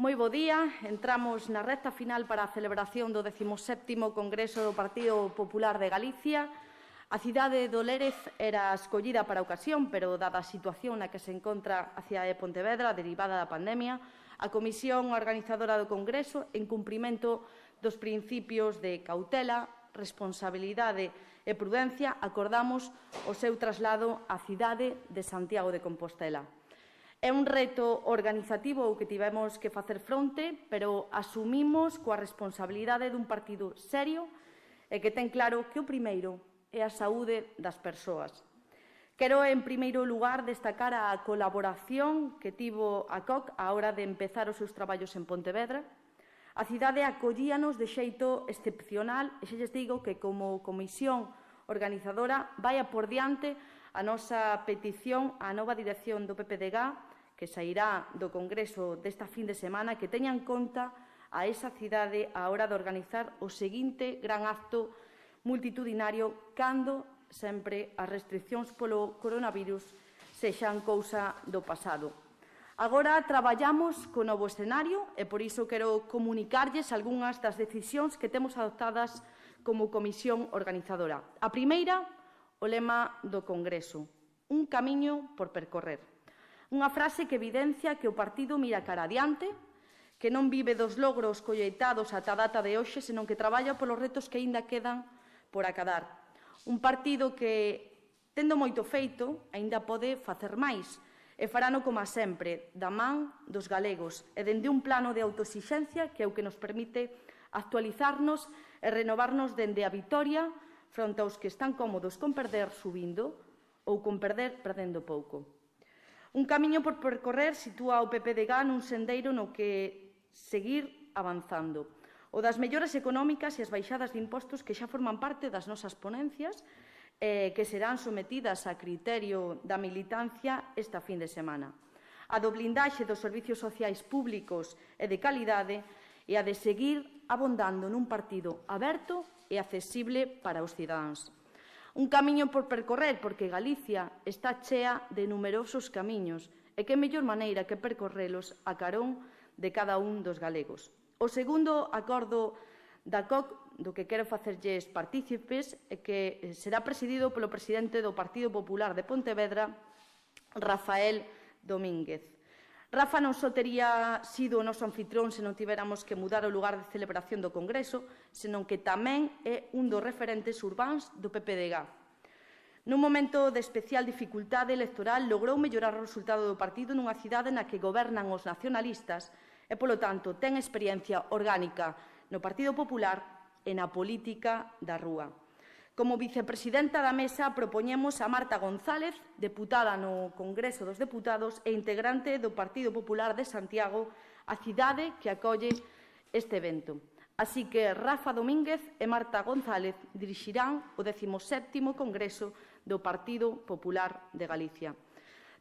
Moi bo día. Entramos na recta final para a celebración do 17º Congreso do Partido Popular de Galicia. A cidade do Lérez era escollida para a ocasión, pero dada a situación na que se encontra a cidade de Pontevedra, derivada da pandemia, a Comisión Organizadora do Congreso, en cumprimento dos principios de cautela, responsabilidade e prudencia, acordamos o seu traslado á cidade de Santiago de Compostela. É un reto organizativo ao que tivemos que facer fronte, pero asumimos coa responsabilidade dun partido serio e que ten claro que o primeiro é a saúde das persoas. Quero, en primeiro lugar, destacar a colaboración que tivo a COC á hora de empezar os seus traballos en Pontevedra. A cidade acollíanos de xeito excepcional e xa lles digo que, como comisión organizadora, vai a por diante a nosa petición á nova dirección do PPDG, que sairá do Congreso desta fin de semana, que teña en conta a esa cidade á hora de organizar o seguinte gran acto multitudinario cando sempre as restriccións polo coronavirus sexan cousa do pasado. Agora traballamos co novo escenario e por iso quero comunicarlles algunhas das decisións que temos adoptadas como comisión organizadora. A primeira, o lema do Congreso, un camiño por percorrer. Unha frase que evidencia que o partido mira cara adiante, que non vive dos logros colleitados ata a data de hoxe, senón que traballa polos retos que aínda quedan por acadar. Un partido que, tendo moito feito, aínda pode facer máis, e farano como sempre, da man dos galegos, e dende un plano de autoexixencia que é o que nos permite actualizarnos e renovarnos dende a vitoria fronte aos que están cómodos con perder subindo ou con perder perdendo pouco. Un camiño por percorrer sitúa o PPDG nun sendeiro no que seguir avanzando. O das mellores económicas e as baixadas de impostos que xa forman parte das nosas ponencias que serán sometidas a criterio da militancia esta fin de semana. A do blindaxe dos servicios sociais públicos e de calidade e a de seguir abondando nun partido aberto e accesible para os cidadáns. Un camiño por percorrer porque Galicia está chea de numerosos camiños e que mellor maneira que percorrelos a carón de cada un dos galegos. O segundo acordo da COC do que quero facerlles partícipes é que será presidido polo presidente do Partido Popular de Pontevedra, Rafael Domínguez. Rafa non só tería sido o noso anfitrión se non tivéramos que mudar o lugar de celebración do Congreso, senón que tamén é un dos referentes urbáns do PPDG. Nun momento de especial dificultade electoral, logrou mellorar o resultado do partido nunha cidade na que gobernan os nacionalistas e, polo tanto, ten experiencia orgánica no Partido Popular e na política da rúa. Como vicepresidenta da Mesa, propoñemos a Marta González, deputada no Congreso dos Deputados e integrante do Partido Popular de Santiago, a cidade que acolle este evento. Así que Rafa Domínguez e Marta González dirixirán o 17º Congreso do Partido Popular de Galicia.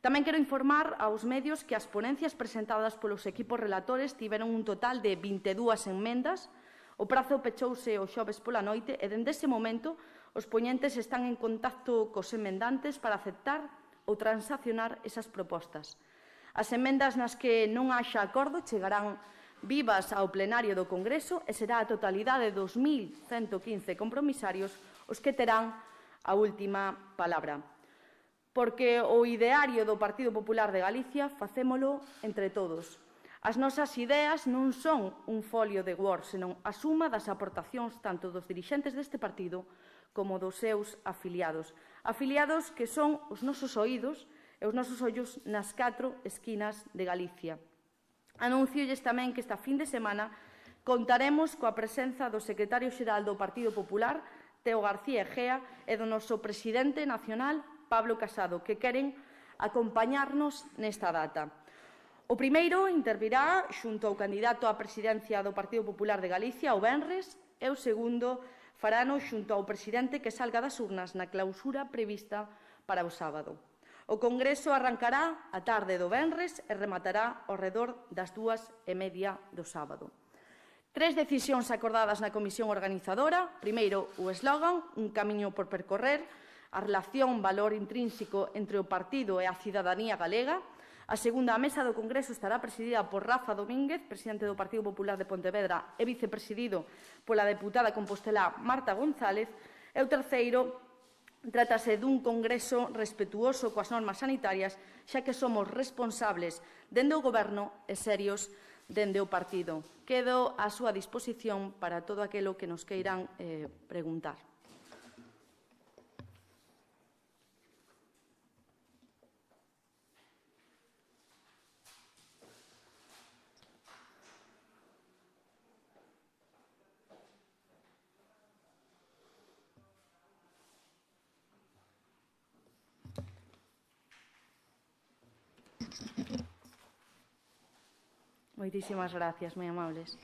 Tamén quero informar aos medios que as ponencias presentadas polos equipos relatores tiveron un total de 22 enmendas. O prazo pechouse o xoves pola noite e, dende ese momento, os poñentes están en contacto cos emendantes para aceptar ou transaccionar esas propostas. As emendas nas que non haxa acordo chegarán vivas ao plenario do Congreso e será a totalidade dos 1.115 compromisarios os que terán a última palabra. Porque o ideario do Partido Popular de Galicia facémolo entre todos. As nosas ideas non son un folio de Word, senón a suma das aportacións tanto dos dirixentes deste partido como dos seus afiliados. Afiliados que son os nosos oídos e os nosos ollos nas 4 esquinas de Galicia. Anunciolles tamén que esta fin de semana contaremos coa presenza do secretario xeral do Partido Popular, Teo García Egea, e do noso presidente nacional, Pablo Casado, que queren acompañarnos nesta data. O primeiro intervirá xunto ao candidato á presidencia do Partido Popular de Galicia o venres e o segundo farano xunto ao presidente que salga das urnas na clausura prevista para o sábado. O Congreso arrancará a tarde do venres e rematará ao redor das 2:30 do sábado. 3 decisións acordadas na comisión organizadora. Primeiro, o eslogan, un camiño por percorrer, a relación valor intrínseco entre o partido e a cidadanía galega. A segunda mesa do Congreso estará presidida por Rafa Domínguez, presidente do Partido Popular de Pontevedra e vicepresidido pola deputada compostelá Marta González. E o terceiro, trátase dun congreso respetuoso coas normas sanitarias, xa que somos responsables dende o Goberno e serios dende o partido. Quedo á súa disposición para todo aquilo que nos queiran preguntar. Moitísimas gracias, moi amables.